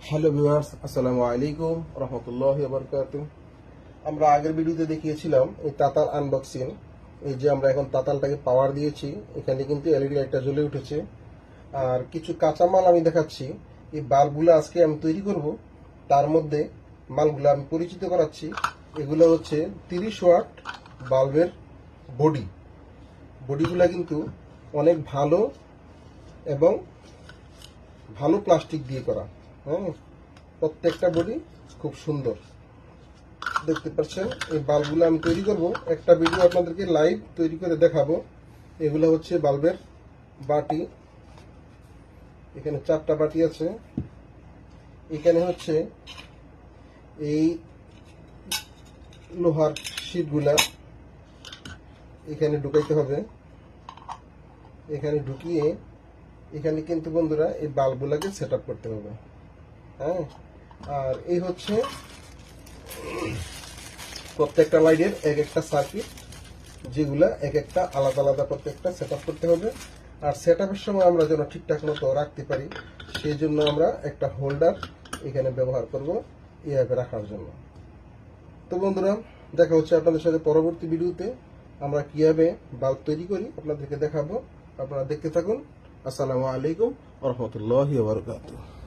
Hello viewers, আসসালামু আলাইকুম রহমতুল্লাহি ওয়া বারাকাতুহু। আমরা আগের ভিডিওতে দেখিয়েছিলাম এই তাতাল আনবক্সিং। এই যে আমরা এখন তাতালটাকে পাওয়ার দিয়েছি, এখানে কিন্তু এলইডি লাইটটা জ্বলে উঠেছে। আর কিছু কাঁচামাল আমি দেখাচ্ছি। এই বাল্বগুলো আজকে আমি তৈরি করব, তার মধ্যে মালগুলো আমি পরিচিত করাচ্ছি। এগুলো হচ্ছে 30 ওয়াট বাল্বের বডি। বডিগুলো কিন্তু অনেক ভালো এবং ভালো প্লাস্টিক দিয়ে করা। হ্যাঁ, প্রত্যেকটা বডি খুব সুন্দর। দেখতে পাচ্ছেন এই বাল্বগুলো আমি তৈরি করব, একটা ভিডিও আপনাদেরকে লাইভ তৈরি করে দেখাবো। এগুলো হচ্ছে বাল্বের বাটি। এখানে 4টা বাটি আছে। এখানে হচ্ছে এই লোহার শীটগুলা এখানে ঢুকাইতে হবে। এখানে ঢুকিয়ে এখানে কিন্তু বন্ধুরা এই বাল্বগুলোকে সেট আপ করতে হবে। হ্যাঁ, আর এই হচ্ছে প্রত্যেকটা লাইটের এক একটা সার্কিট, যেগুলা এক একটা আলাদা আলাদা প্রত্যেকটা সেট আপ করতে হবে। আর সেট আপের সময় আমরা যেন ঠিকঠাক মতো রাখতে পারি, সেই জন্য আমরা একটা হোল্ডার এখানে ব্যবহার করব এইভাবে রাখার জন্য। তো বন্ধুরা, দেখা হচ্ছে আপনাদের সাথে পরবর্তী ভিডিওতে। আমরা কিভাবে বাল্ব তৈরি করি আপনাদেরকে দেখাবো। আপনারা দেখতে থাকুন। আসসালামু আলাইকুম ওয়া রাহমাতুল্লাহি ওয়া বারাকাতুহু।